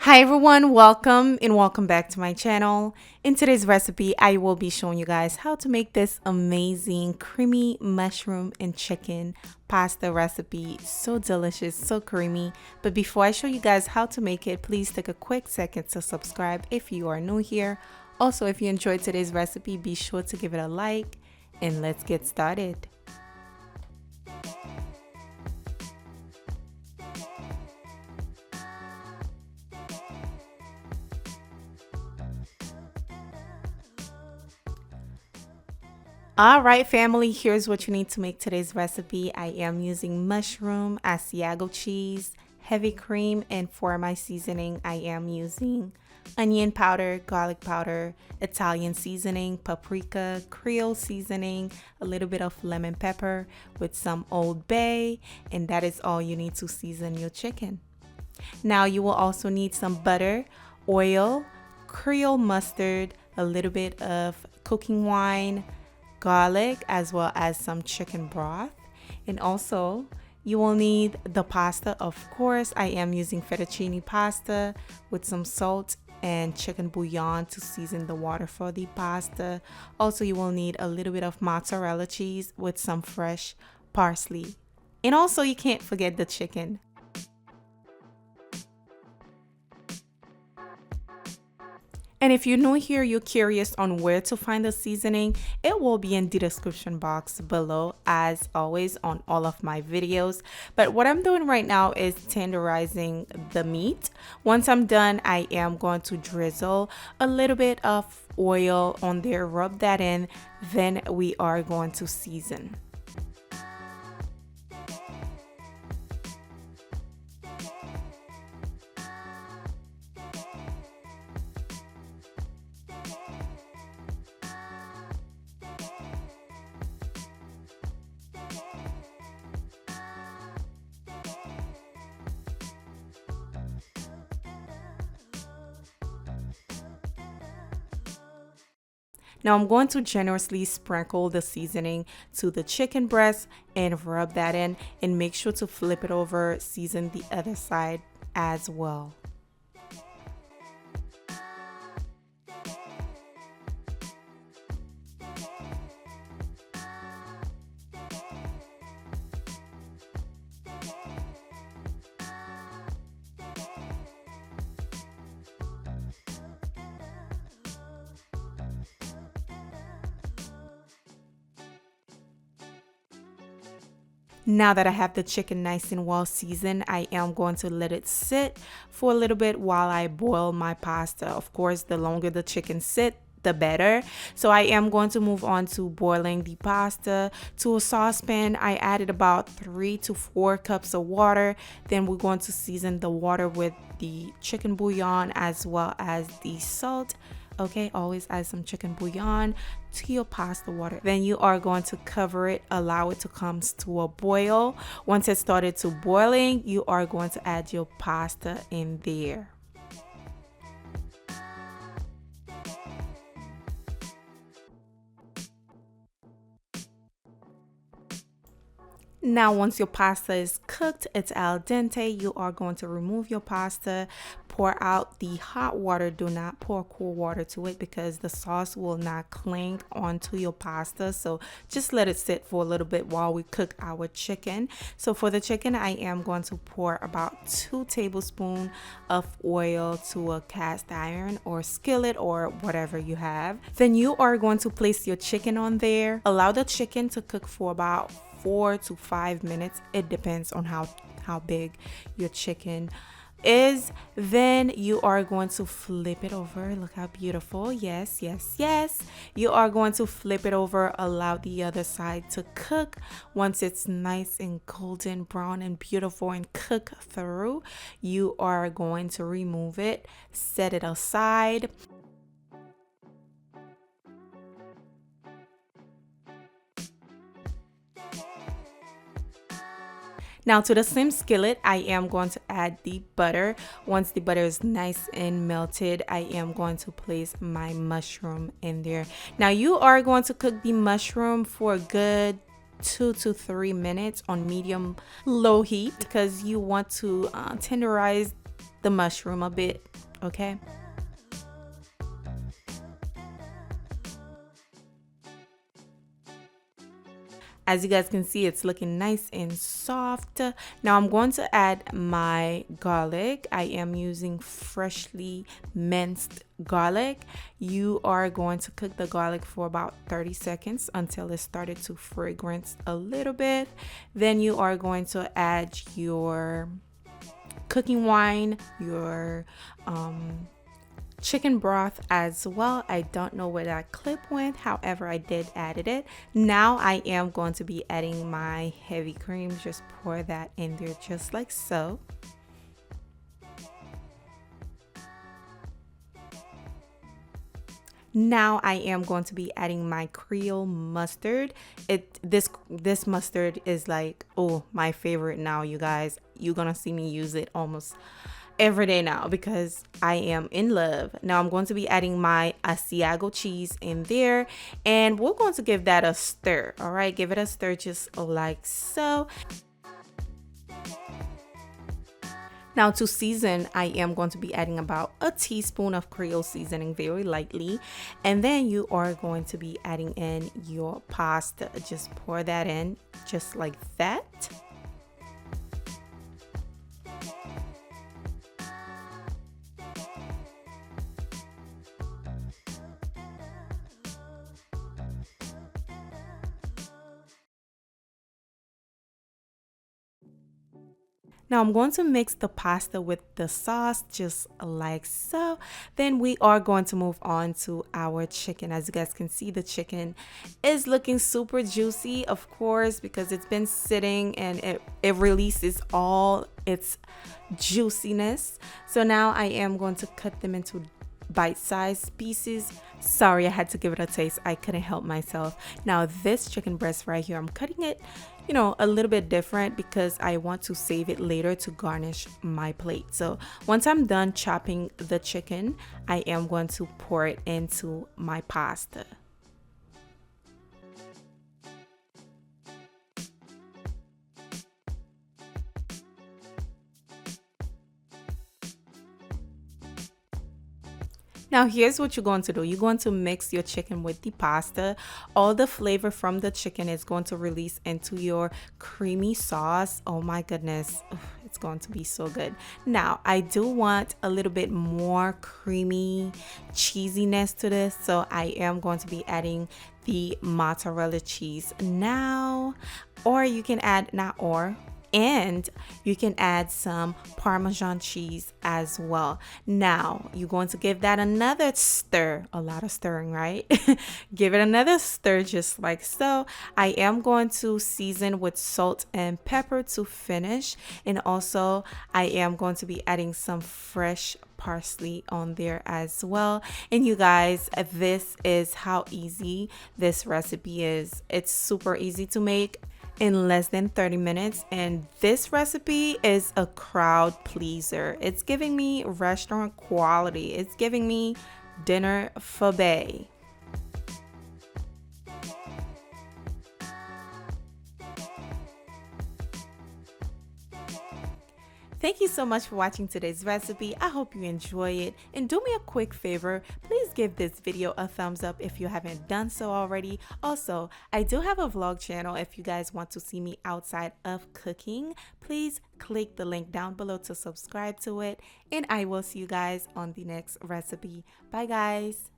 Hi everyone, welcome back to my channel. In today's recipe, I will be showing you guys how to make this amazing creamy mushroom and chicken pasta recipe. So delicious, so creamy. But before I show you guys how to make it, please take a quick second to subscribe if you are new here. Also, if you enjoyed today's recipe, be sure to give it a like and let's get started. All right, family, here's what you need to make today's recipe. I am using mushroom, Asiago cheese, heavy cream, and for my seasoning, I am using onion powder, garlic powder, Italian seasoning, paprika, creole seasoning, a little bit of lemon pepper with some Old Bay, and that is all you need to season your chicken. Now you will also need some butter, oil, creole mustard, a little bit of cooking wine, garlic, as well as some chicken broth. And also you will need the pasta. Of course, I am using fettuccine pasta with some salt and chicken bouillon to season the water for the pasta. Also, you will need a little bit of mozzarella cheese with some fresh parsley. And also, you can't forget the chicken. And if you're new here, you're curious on where to find the seasoning, it will be in the description box below, as always on all of my videos. But what I'm doing right now is tenderizing the meat. Once I'm done, I am going to drizzle a little bit of oil on there, rub that in, then we are going to season. Now I'm going to generously sprinkle the seasoning to the chicken breast and rub that in, and make sure to flip it over, season the other side as well. Now that I have the chicken nice and well seasoned, I am going to let it sit for a little bit while I boil my pasta. Of course, the longer the chicken sit, the better. So I am going to move on to boiling the pasta. To a saucepan, I added about 3 to 4 cups of water. Then we're going to season the water with the chicken bouillon as well as the salt. Okay, always add some chicken bouillon to your pasta water. Then you are going to cover it, allow it to come to a boil. Once it started to boiling, you are going to add your pasta in there. Now, once your pasta is cooked, it's al dente, you are going to remove your pasta, pour out the hot water. Do not pour cool water to it because the sauce will not cling onto your pasta. So just let it sit for a little bit while we cook our chicken. So for the chicken, I am going to pour about 2 tablespoons of oil to a cast iron or skillet or whatever you have. Then you are going to place your chicken on there. Allow the chicken to cook for about 4 to 5 minutes. It depends on how big your chicken is. Then you are going to flip it over. Look how beautiful. Yes, yes, yes. You are going to flip it over, allow the other side to cook. Once it's nice and golden brown and beautiful and cook through, you are going to remove it, set it aside. Now to the same skillet, I am going to add the butter. Once the butter is nice and melted, I am going to place my mushroom in there. Now you are going to cook the mushroom for a good 2 to 3 minutes on medium low heat because you want to tenderize the mushroom a bit okay? As you guys can see, it's looking nice and soft. Now I'm going to add my garlic. I am using freshly minced garlic. You are going to cook the garlic for about 30 seconds until it started to fragrance a little bit. Then you are going to add your cooking wine, your chicken broth as well. I don't know where that clip went, however I did added it. Now I am going to be adding my heavy cream. Just pour that in there just like so. Now I am going to be adding my Creole mustard. This mustard is like, oh, my favorite now, you guys. You're gonna see me use it almost every day now because I am in love. Now I'm going to be adding my Asiago cheese in there, and we're going to give that a stir. All right, give it a stir just like so. Now to season, I am going to be adding about a teaspoon of Creole seasoning very lightly. And then you are going to be adding in your pasta. Just pour that in just like that. Now I'm going to mix the pasta with the sauce just like so. Then we are going to move on to our chicken. As you guys can see, the chicken is looking super juicy, of course, because it's been sitting and it releases all its juiciness. So now I am going to cut them into bite-sized pieces. Sorry, I had to give it a taste. I couldn't help myself. Now this chicken breast right here, I'm cutting it, you know, a little bit different because I want to save it later to garnish my plate. So once I'm done chopping the chicken, I am going to pour it into my pasta. Now here's what you're going to do. You're going to mix your chicken with the pasta. All the flavor from the chicken is going to release into your creamy sauce. Oh my goodness, it's going to be so good. Now I do want a little bit more creamy cheesiness to this, so I am going to be adding the mozzarella cheese now, or you can add and you can add some Parmesan cheese as well. Now you're going to give that another stir, a lot of stirring, right? Give it another stir just like so. I am going to season with salt and pepper to finish, and also I am going to be adding some fresh parsley on there as well. And you guys, this is how easy this recipe is. It's super easy to make in less than 30 minutes, and this recipe is a crowd pleaser. It's giving me restaurant quality. It's giving me dinner for bae. Thank you so much for watching today's recipe. I hope you enjoy it, and do me a quick favor, please give this video a thumbs up if you haven't done so already. Also, I do have a vlog channel. If you guys want to see me outside of cooking, please click the link down below to subscribe to it, and I will see you guys on the next recipe. Bye guys.